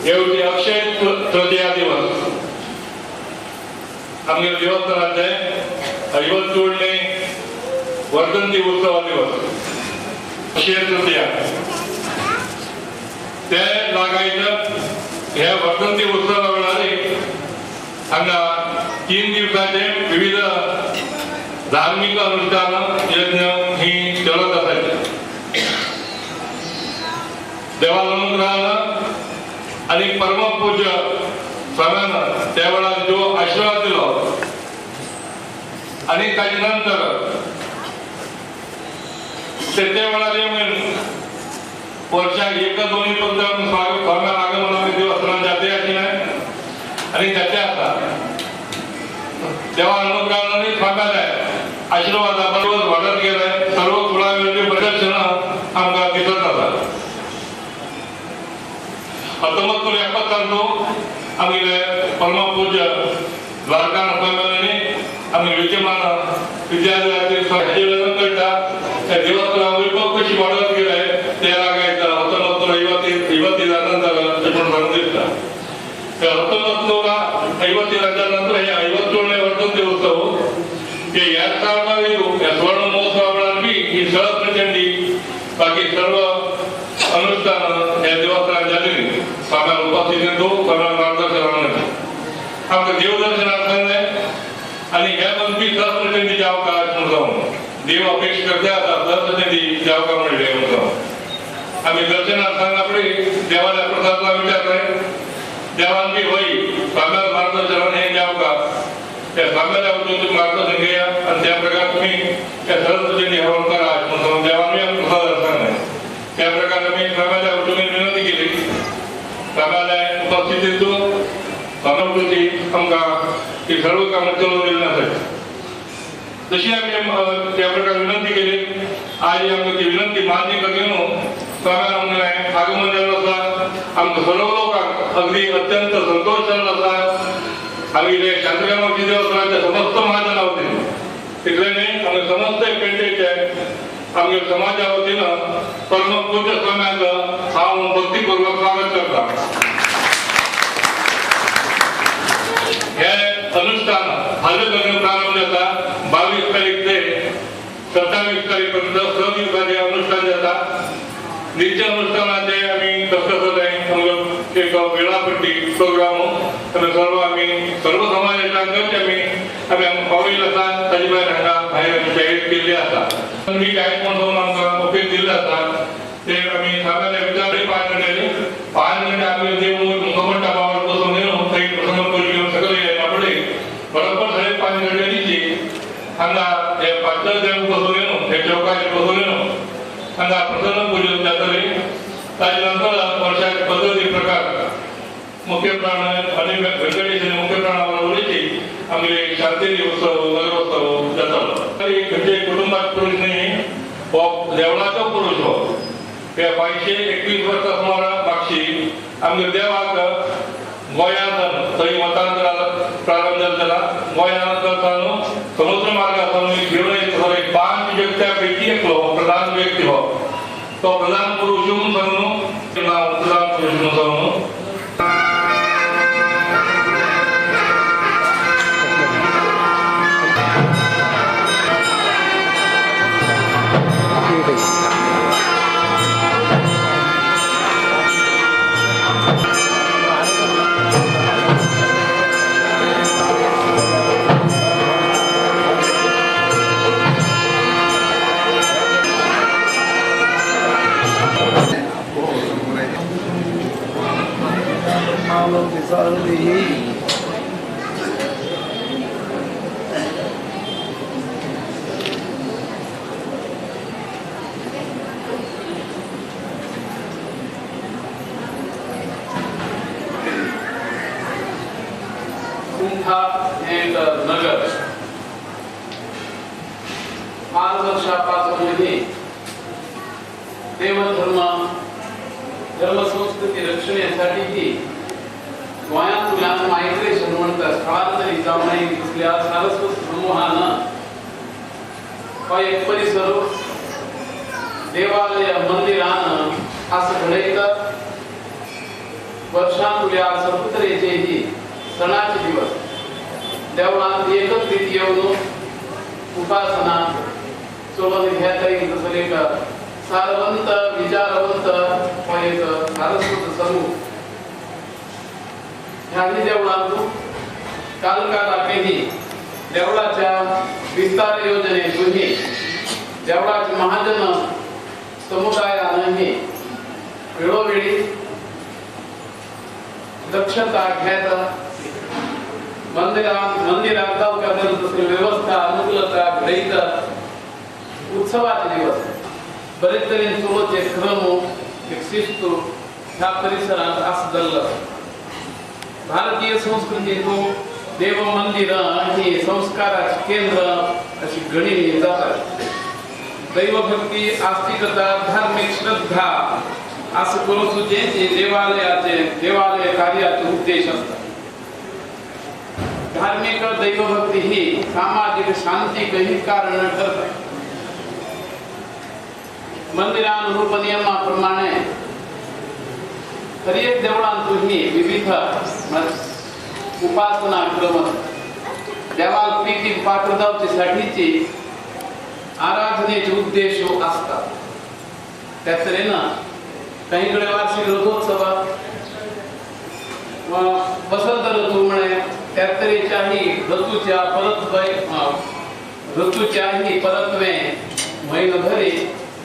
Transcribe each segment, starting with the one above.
येवटी अक्षय तृतीया दिवस आमगे देवस्थानाचे ಇವತ್ತು जोडणे वर्धंती उत्सव दिवस अक्षय तृतीया ते लागायचं ह्या वर्धंती उत्सवा वेळारी हांगा 3 दिवसाचे विविध धार्मिक अनुष्ठान यज्ञ ही चलत असायचे. देवाला अनुग्रहानं आणि परमपूज्य स्वाम्यानं त्यावेळा जो आशीर्वाद दिला आणि त्याच्यानंतर त्यावेळा वर्षाक 1-2 पंधरा स्वामी आगमनामध्ये देवस्थानात जाते अशी नाही आणि त्याच्या आता देवा अनुग्रहाने स्वाम्याला आशीर्वादाबरोबर वाढत गेलाय. सर्व कुळावेळी बरेच क्षण आमका दिसत असतात. 1971 आम्ही परमपूज्य द्वारका स्वामींनी आम्ही विद्यमान विद्यालयातील कळता त्या देवस्थानावर कशी वाढत गेलाय ते लागायचं. 1950 नंतर आपण सांगितलं 1950 नंतर हे 51 वर्धंती उत्सव हे या काळामध्ये या सुवर्ण महोत्सवाला ही सहज प्रचंडी बाकी सर्व अनुष्ठान या देवस्थानात झालेली स्वाम्याला उपस्थित येतो. स्वाम्याला मार्गदर्शन आमचं देवदर्शनार्थाने आणि ह्या मंत्री सहज प्रचंडीचे अवकाश म्हणून देव अपेक्षा करते आता सहज प्रचंडीचे अवकाश मिळले. आम्ही दर्शनार्थांकडे देवाला प्रसादला विचारलंय देवांनी होई स्वाम्याला मार्गदर्शन हे द्याव का त्या स्वाम्याला तुम्ही मार्गदर्शन घ्या आणि त्या प्रकारे तुम्ही त्या सहज हवन करा म्हणून देवांनी प्रसाद सांगणार. त्या प्रकारे मी स्वाम्याला तुम्ही विनंती केली. स्वाम्याला उपस्थित येतो स्वामी आमका ही सर्व कामं चालू देण्यासाठी जशी आम्ही त्या प्रकारे विनंती केली. आज आमची ती विनंती मान्य करून स्वाम्याला आगमन झालं असता आमचं सर्व लोक अगदी अत्यंत संतोष झाला असता. आम्ही शांतरामाची देवस्थानाच्या समस्त महाजन होते तिकडे नाही आम्ही समस्त पेंडेचे आम्ही समाजा वतीनं परमपूज्य स्वाम्यांचं हा भक्तीपूर्वक स्वागत करतात. हे अनुष्ठान हालकरण प्रारंभ झाला 22 तारीख ते 27 तारीखपर्यंत 6 दिवसाचे अनुष्ठान जातात. नित्य अनुष्ठानाचे आम्ही कसं एक वेळापट्टी प्रोग्राम सर्व समाजाच्या अंगात आम्ही पावलेला असा ताजीबाई हांगा बाहेर जाहीर केले असतात. मी काय म्हणून आमकां उपयोग दिले असतात ते आम्ही सांगायला विचारले 5 मिनिटे आम्ही देव मुखमंड टाकावर बसून येऊन काही प्रसंग करून सगळे आपले बरोबर 5.5 मिनिटांची हांगा हे पाचल देव बसून येऊन हे चौकाशी बसून येऊन हांगा प्रसन्न पूजन जातले. त्याच्यानंतर वर्षाच्या पद्धती प्रकार मुख्य प्राण आणि व्यंकटेश मुख्य प्राणावर उडीची आम्ही शांती उत्सव नगरोत्सव जातात. म्हणजे कुटुंबात पुरुष नाही देवळाचा पुरुष हो त्या 521 वर्षा सुमारा मागची आमगे देवाक गोंयांत थंय मतांतराला प्रारंभ जाल्ला. गोंयांत समुद्र मार्गातून घेऊन येत 5 व्यक्त्यापैकी एकलो प्रधान व्यक्ती हो तो प्रधान पुरुष म्हणून प्रधान पुरुष म्हणून and नगर 5 वर्षापासून देवधर्म धर्मसंस्कृती रक्षणासाठी गोंयांत मायग्रेशन म्हणटा स्थळांतरी जावणी दिसल्या सारस्वत समूहानं हो एक परिसर देवालय मंदिरान असं घडयतात. वर्षांतल्या सर्वतरेचे ही सणाचे दिवस देवळांत एकत्रित येऊन उपासना सोबत घेता येईल तसं एक सारवंत विचारवंत व एक सारस्वत समूह ह्याही देवळांतून कालकालापेही देवळाच्या विस्तार योजनेतूनही देवळाचे महाजन समुदायानंही वेळोवेळी दक्षता घेत मंदिरात जाऊन तसली व्यवस्था अनुकूलता घडीत उत्सवाचे दिवस बरेच तरी सुरुवात क्रम एक शिस्त ह्या परिसरात असं चाललं. भारतीय संस्कृतीतून देव मंदिर ही संस्काराचे केंद्र अशी गणली जातात. दैवभक्ती आस्तिकता धार्मिक श्रद्धा असं करून सुद्धा देवालय कार्याचे उद्देश असतात. धार्मिक दैवभक्ती ही सामाजिक शांतीकही कारण ठरते. मंदिरानुरूप नियमाप्रमाणे हरएक देवळांतूनही विविध उपासना क्रम देवालपैकी पात्रदावतेसाठीची आराधनेचे उद्देश असतात. त्या तऱ्हेनं काहीकडे वार्षिक रथोत्सव वसंत ऋतू म्हणे त्या तऱ्हेच्याही ऋतूच्याही परत्वे महिनाभरी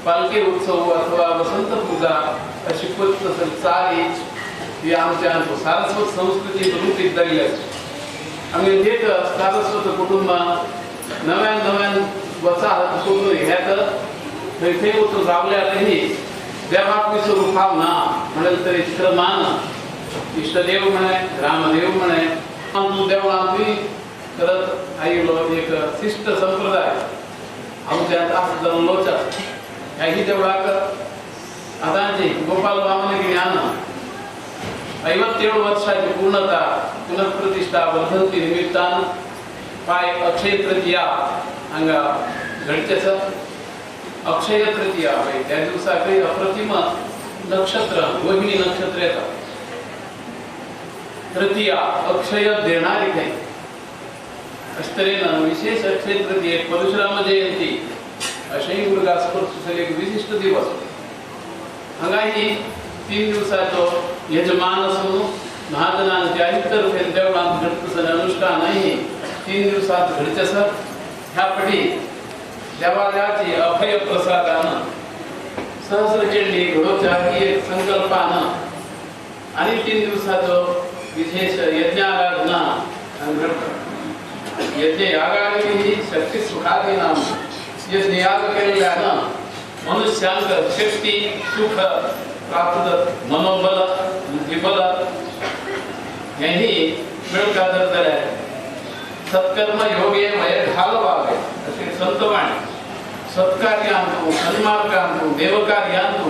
पालखी उत्सव अथवा वसंत पूजा अशी पद्धत चाली ही आमच्या सारस्वत संस्कृतीत रूपीत झाली आहे. आम्ही एक सारस्वत कुटुंब नव्यान वसाहत करून ह्यात थंय वचून रावल्यातही देवाक विसरू भावना म्हणेल तरी श्रमान इष्टदेव म्हणे रामदेव म्हणे देवळांनी करत आयलो एक शिष्ट संप्रदाय आमच्या असं लोचा ह्याही देवळाक आतांची गोपाल बामने ज्ञान 57 वर्षाची पूर्णता पुनःप्रतिष्ठा वर्धंती निमित्तान पाय अक्षय तृतीया हांगा घडचेच. अक्षय तृतीया त्या दिवसाक अप्रतिम नक्षत्र रोहिणी नक्षत्र येतात. तृतीया अक्षय देणारी काही अशा तऱ्हेनं विशेष अक्षय तृतीयेक परशुराम जयंती अशाही मुलगा स्पर्श एक विशिष्ट दिवस हांगाही 3 दिवसाचो यजमान असून महाजनांच्याही तर्फे देवळांत घडतसर अनुष्ठानही 3 दिवसात घडचेस. ह्या पडी देवालयाची अभय प्रसादानं सहस्रचंडी घडोवच्या ही एक संकल्पानं आणि 3 दिवसाचो विशेष यज्ञाराधना यज्ञ यागादी ही शक्ती सुखादीनाम यज्ञ याग केल्यानं मनुष्यांक शक्ती सुख प्राप्त मनोबल बुद्धिबल हेही मिळका जातले. सत्कर्म योगे वय घालवावे असे संतवाणी सत्कार्यांतू सन्मार्गांतू देवकार्यांतू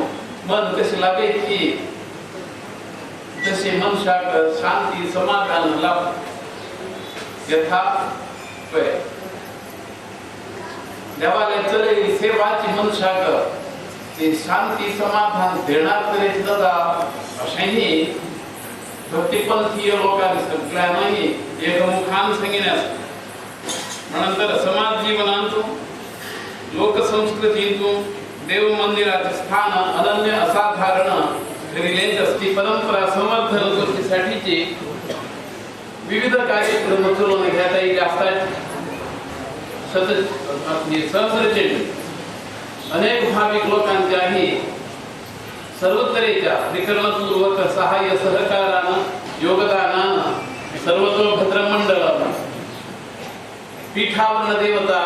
मन कसे लागे की जसे मनुष्याक शांती समाधान लाभ यथा देवालय चले सेवाची मनुष्याक ते शांती समाधान देणार तरी दादा अशाही भक्तिपंथीय लोकांनी सगळ्यांनाही एकमुखान सांगितल्यास नंतर समाज जीवनांतून लोकसंस्कृतीतून देव मंदिराचे स्थान अनन्य असाधारण रिलेंज असती परंपरा समर्थन करण्यासाठीचे विविध कार्यक्रम चालवून घेता येईल असतात. सहस्रचंडी अनेक भाविक लोकांच्याही सर्वतरेच्या विकरणपूर्वक सहाय्य सहकारानं योगदानानं सर्वतोभद्र मंडळ पीठावर्ण देवता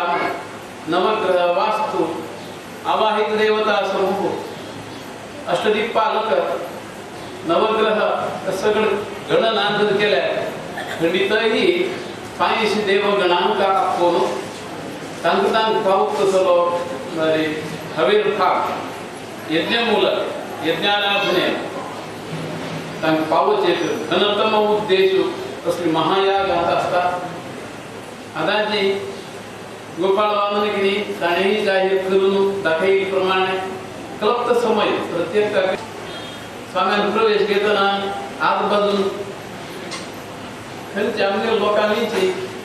नवग्रह वास्तू आवाहित देवता समूह अष्टदिक्पालक नवग्रह सगळं गणनांदन केल्या. खंडितही 500 देवगणांका आपण तांक पाऊक सलो हवेर थाप यज्ञमूलक यज्ञाराधने तांक पावचे घनतम उद्देश असली महायागात असतात. आताची गोपाळ वामनगिरी ताणेही जाहीर करून दाखविल्याप्रमाणे क्लप्त समय प्रत्येक स्वाम्यान प्रवेश घेताना आजूबाजून खंयचे आमगे लोकांनी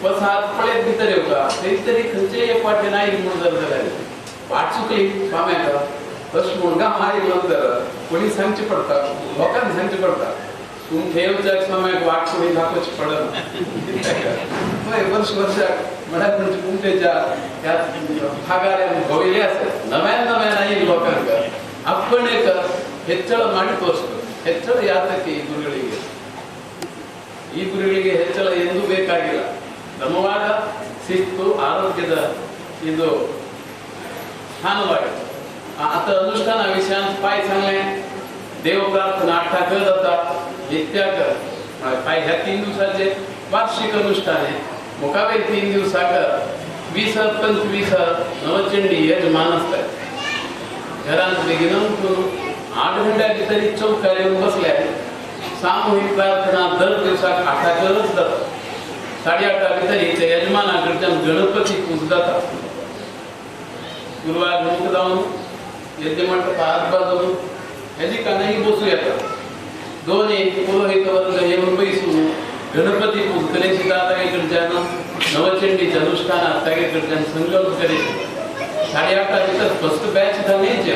वसाहत पळयत भितर येवका थंय तरी खंयचे एक वाटे नाही म्हणून जर जाल्यार वाट चुकली स्वाम्याक तशें म्हूण गांव आयलो तर कोणी सांगचे पडटा लोकांनी सांगचे पडता तूं ठेवच्या स्वाम्याक वाट कोणी दाखोवची पडना वर्ष वर्षाक म्हळ्यार म्हणजे कुंटेच्या त्या भागाऱ्यान भोविले आसत नव्यान नव्यान आयिल्ल्या लोकांक आपण एक ಹೆಚ್ಚಳ ಮಾಡಿ ತೋರಿಸ್ಬೇಕು ಹೆಚ್ಚಳ ಯಾತಕ್ಕೆ ಈ ಗುರುಗಳಿಗೆ ಹೆಚ್ಚಳ ಎಂದೂ ಬೇಕಾಗಿಲ್ಲ ಕ್ರಮವಾದ ಶಿಸ್ತು ಆರೋಗ್ಯದ ಇದು स्थानवाडी आता अनुष्ठान विषयात पाय सांगले देव प्रार्थना 8 कर जाता नित्या कर पाय ह्या 3 दिवसाचे वार्षिक अनुष्ठान आहे मुकावे 3 दिवसाक 20 25 नवचंडी यजमान असतात घरात बेगीन उठून 8 घंट्याची तरी चौकार येऊन बसल्या सामूहिक प्रार्थना दर दिवसाक 8 करच जातात 8:30 भितर यजमानाकडच्यान गणपती पूजतात गुरुवार मुख जाऊन यज्ञ मंडप आजबाजून ह्याची कानाही बसू येतात दोन्ही पुरोहित वर्ग येऊन बैसून गणपती पूजकलेची तागेकडच्यान नवचंडीच्या अनुष्ठानात तागेकडच्यान संकल्प करायचे 8:30 भितर फर्स्ट बॅच न्यायचे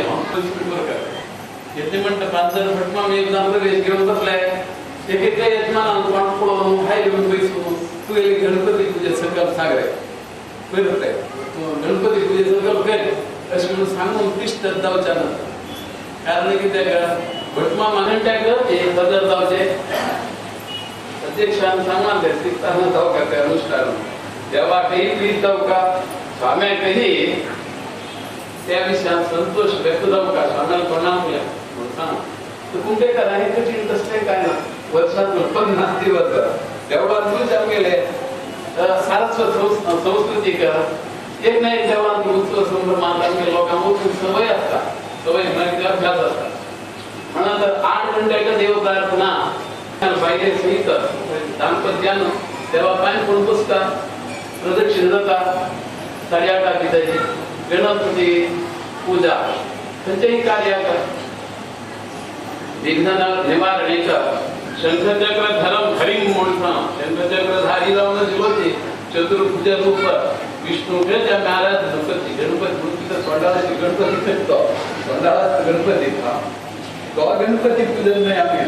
यज्ञ मंडपात जर भटमा एकदा प्रवेश घेऊन बसलाय एकेका यजमानान तोंड पळोवन भायर येऊन बैसून तू गणपती पूजे संकल्प सांगरे करताय गणपती पूजे संकल्प कर अशें म्हणून सांगून तिश्त जावच्या ना कारण कित्याक भटमा मागणट्याक हे बदल जावचे अध्यक्षान सांगणार ते तिथाना जावका ते अनुष्ठान देवाकही प्रीत जावका स्वाम्याकही त्या विशयात संतोष व्यक्त जावका स्वाम्याला प्रणाम केला म्हणून सांग तर कुंटेकर आहे कठीण तसले काय ना वर्षातून 50 दिवस देवळात तुझ आमगेले सारस्वत संस्कृतीक एक ना एक देवान उत्सव संभ्रमात आमच्या लोकांना सवय असता सवय म्हणजे अभ्यास असता म्हणून 8 घंट्याच्या देव प्रार्थना बायले सहित दाम्पत्यानं देवा पाय पडून बसता प्रदक्षिण जाता 8:30 भितर गणपती पूजा खंयचेही कार्याक विघ्न निवारणेक शंखचक्र धरम हरिम म्हणून शंखचक्रधारी जाऊन जीवती चतुर्भुज रूप विष्णूचे त्या महाराज गणपती मूर्तीचा सोंडाळाची गणपती करतो सोंडाळाचा गणपती तो गणपती पूजन नाही आम्ही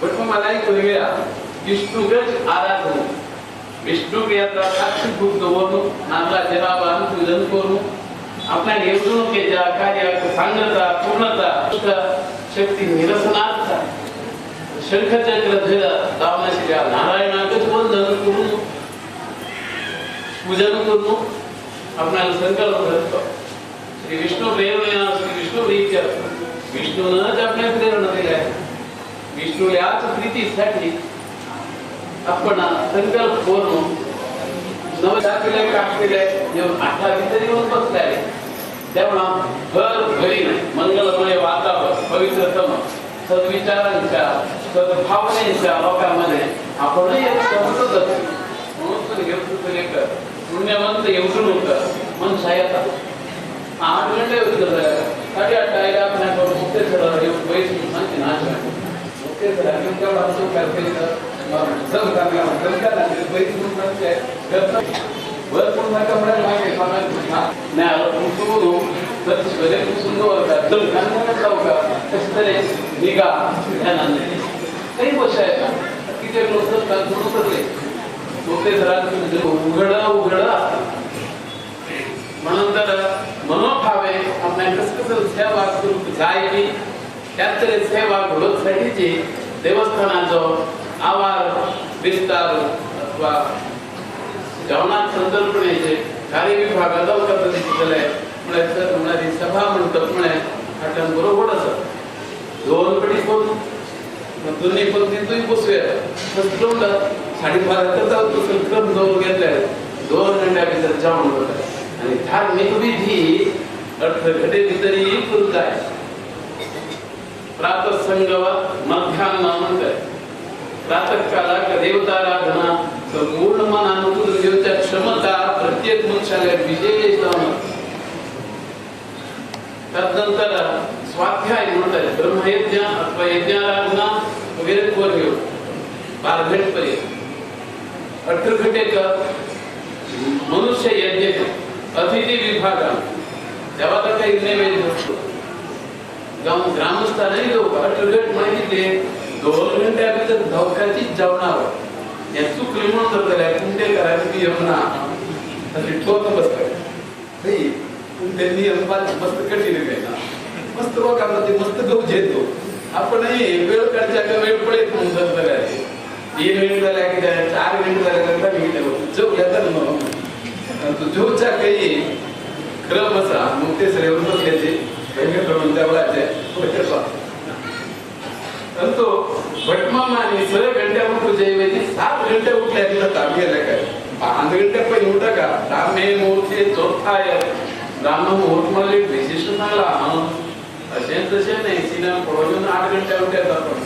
पण मला एक वेगळा विष्णूच आराधन विष्णू यात्रा साक्षी भूक दवरून नामला नावान पूजन करून आपल्या निवडणुकीच्या कार्यात सांगता पूर्णता शक्ती निरसनार्थ शंखचक्र धर दावनाशी नारायणाकच वंदन करून पूजन करून आपल्याला संकल्प करतो श्री विष्णू प्रेरणेना श्री विष्णू प्रीत्या विष्णूनच आपल्या प्रेरणा दिल्या विष्णूल्याच प्रीतीसाठी आपण संकल्प करून नवजातीला काढलेले जेव्हा 8 भितर येऊन बसलाय तेव्हा भर भरी मंगलमय वातावरण पवित्रतम सद्विचारांच्या सद्भावनेच्या लोकांमध्ये आपणही एक समजत म्हणून एक पुण्यवंत येऊन होतं मन शायता 8 घंटे होते 8:30 आपल्याकडे मुख्य सर येऊन बैसून सांगते नाच मुख्य सर आम्ही तेवढा असं करते सब करणार बैसून सांगते भरपूर कमरा मागे नाही आलं तर शरीर सुंदर होतात तर कांदा जाऊ का कसं तरी निगा ध्यानाने काही गोष्ट आहेत ना किती लोक म्हणून पडले मोठे घरात उघड असतात म्हणून तर मनोभावे आपल्या कसं सेवा करू जायची त्यात तरी सेवा घडवण्यासाठीची देवस्थानाचो आवार विस्तार अथवा जेवणात संकल्पनेचे कार्य विभागात पद्धतीचे केले म्हणजे सभा म्हणतात म्हणे हातान बरोबर असं 2 पडी करून दोन्ही पंक्तीतून बसूया फसलून 12:30 जाऊ क्रम जाऊन घेतल्या 2 घंट्या भितर जेवण होतं आणि धार्मिक विधी 8 घंटे भितरी करून जाय प्रातः संगवा मध्यान्ह म्हणतात प्रातः काळात देवताराधना संपूर्ण मनानुकूल देवच्या क्षमता प्रत्येक मनुष्याला विशेष तदनंतर स्वाध्याय म्हणतात ब्रह्मयज्ञ अथवा यज्ञाराधना वगैरे कोण घेऊ बालघट पर्यंत अठरघटेकर मनुष्य यज्ञ अतिथी विभागात तेव्हा तर काही नैवेद्य नसतो गाव ग्रामस्थानही लोक अठरघट माहिती 2 घंट्याभितर धोक्याचीच जेवणावर या चुकली म्हणून तर त्याला कुंडे करायची यमुना असे ठोक बसतात त्यांनी मस्त कठीण आहे ना मस्त बघा ते मस्त गहू घेतो आपणही वेळ काढच्या का वेळ पडेल म्हणून तर आहे 3 मिनिट झाला की 4 मिनिट झाला का मी जाऊ येतात मग तू जोच्या काही खरं बसा मग ते सगळे बसल्याचे वेगळं त्यावळाचे परंतु भटमामाने 6 घंटे उठूचे 7 घंटे उठल्या तिला ताबी आल्या काय 5 घंटे पण उठा का रामे मूर्ती चौथाय ब्राह्मण मुहूर्त मध्ये विशिष्ट चांगला असे तसे नाही सिनेमा पडवून 8 घंटे उठ्यात आपण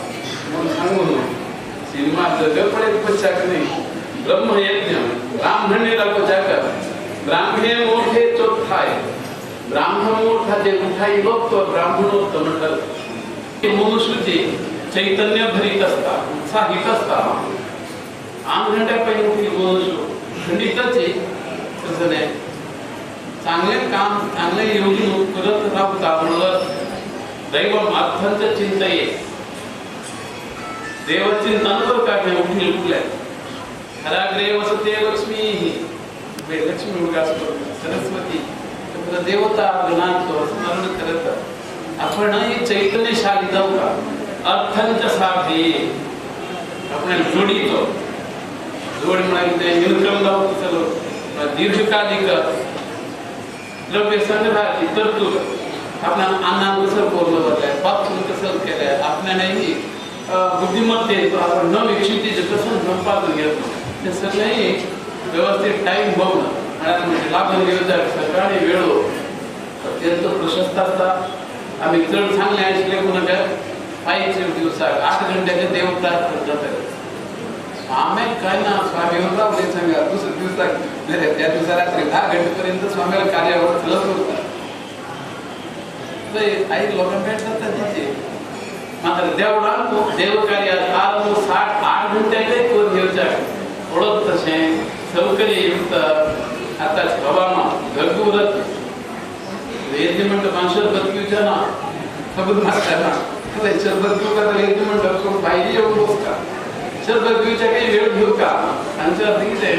म्हणून सांगून सिनेमा जग पडेल पश्चात नाही ब्रह्मयज्ञ ब्राह्मणे दाखवचाकर ब्राह्मणे मोठे चौथाय ब्राह्मण मूर्खाचे उठाई बघतो ब्राह्मणोत्तम ठरत मनुष्याचे चैतन्य भरीत असतात उत्साहित असतात 8 घंट्यापायी उठली मनुष्य खंडितच आहे तसं नाही चांगले काम चांगले योगी करत राहता म्हणलं दैव अर्थांचं चिंता आहे देवचिंतन तर काय उठली उठल्या हराग्रे वसते लक्ष्मी लक्ष्मी उगास सरस्वती देवता गणांचं स्मरण करत आपण ही चैतन्यशाली जाऊ का अर्थांच्या साधी आपण जोडीतो जोड म्हणजे निर्क्रम जाऊ चलो दीर्घकालिक द्रव्य संग्रहाची तरतूद आपण अन्नान कसं बोललं बदलाय बाथरूम कसं केलंय आपल्यालाही बुद्धिमत्तेचं आपण न विकसित कसं संपादन घेतो ते सगळंही व्यवस्थित टाइम बघणं आणि म्हणजे लागून गेलं सकाळी वेळ अत्यंत प्रशस्त असतात आम्ही चढ चांगले ऐकले कोणा काय 5 दिवसात 8 घंट्याचे देवप्रार्थना जातात स्वामी काय ना स्वामी होता सांगा दुसऱ्या दिवसात त्या दिवसा रात्री 10 घंटेपर्यंत स्वामीला कार्यावर चलत होतात काही लोकांना तिथे मात्र देवळा देवकार्यात 8 घंट्याकडे कोण घेऊच्या ओळख तसे सौकर्य युक्त आता हवामान घरगुरत येते म्हणतं माणसं बदलूच्या ना खबर मागताना शरबत घेऊ का येते म्हणतं पाहिजे येऊन बस का शरबत घेऊच्या काही वेळ घेऊ का आमच्या तिथे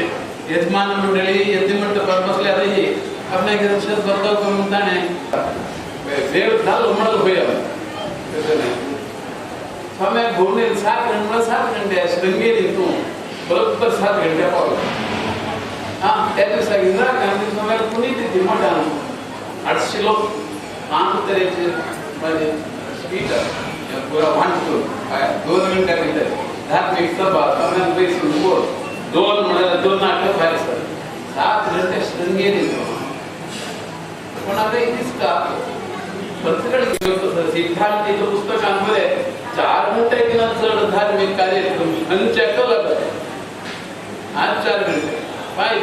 यजमान मंडळी येते म्हणतं बसल्या तरी आपल्या घरात शरबत करून जाणे वेळ झालं म्हणत होईल तसं नाही स्वामी घोडणे 7 घंटे श्रृंगेरी तू बरोबर 7 घंट्या पावलं त्या दिवसा इंदिरा गांधी स्वामीला कुणी तिथे मोठा 800 लोक आंतराचे म्हणजे स्पीकर पुरा वाटतो 2 घंट्यामध्ये धार्मिक सभा स्वामी बैसून बोल 2 म्हणाला 2 नाटक बाहेर सर 7 घंटे श्रृंगेरी कोणाला दिसता प्रत्येकाकडे सिद्धांत पुस्तकांमध्ये 4 घंटे किंवा चढ धार्मिक कार्यक्रम अंचकल आज 4 घंटे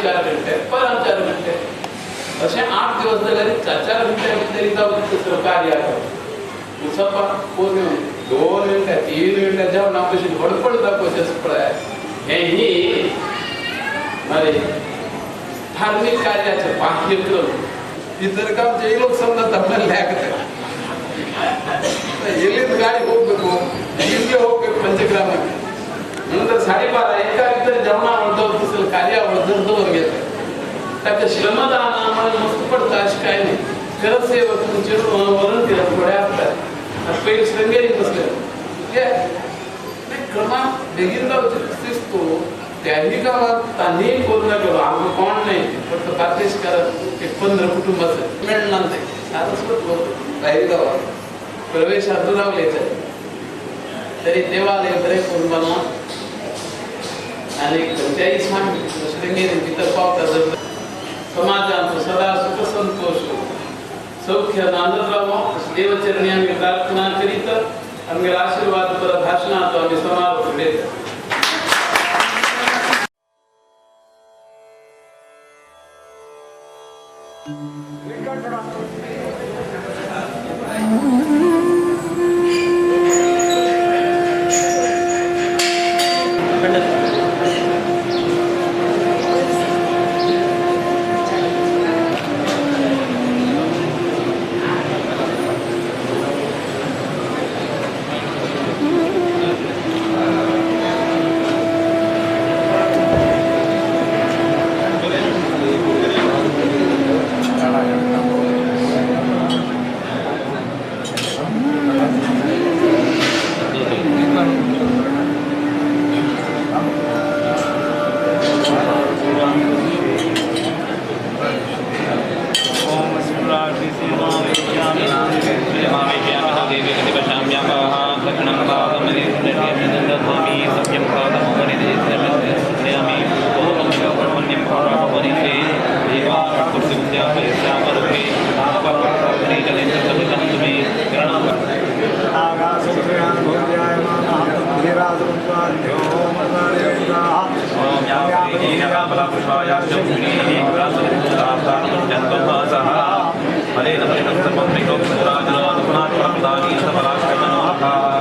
4 घंटे परत 4 घंटे असे 8 दिवस झाले 4 घंटे जाऊ कार्य उसपा कोण 2 घंटे 3 घंटे जाऊन आपल्याशी धडपड दाखवायचे हेही अरे धार्मिक कार्याचे बाह्यक्रम इतर काम जे लोक समजा आपल्याला लागत ಎಲ್ಲಿಂದ ಗಾಡಿ ಹೋಗ್ಬೇಕು ಹಿಂಗೆ ಹೋಗ್ಬೇಕು ಪಂಚಗ್ರಾಮಕ್ಕೆ नंतर 12:30 एका इतर जेवणावर कार्य आवडतं घेत त्याचं श्रमदान आम्हाला मस्त पडतं अशी काय नाही खरंच सेवक तुमचे वरण केलं थोड्या असतात पहिले श्रृंगेरी बसले क्रमांक बेगीन जाऊ दिसतो त्याही गावात त्यांनी पूर्ण करू आम्ही कोण नाही फक्त पातेश करत 15 कुटुंबाचं मिळणार नाही साधंच काही गावात प्रवेश दुरावलेच आहे तरी देवालय बरे कुटुंबांना आणि कोणत्याही श्रृंगेरी तिथं पावतात समाजात सदा सुख संतोष सौख्य आनंद राहावं देवचरणी आम्ही प्रार्थना करीत आम्ही आशीर्वाद पर भाषणात आम्ही समारोप देत ओम या परीजीनकाबलापुष्पायाश्च फले नमः सर्वं विघ्नोपराजनो अनुपुनात्मदानीतपलाश्चमनोऽर्थः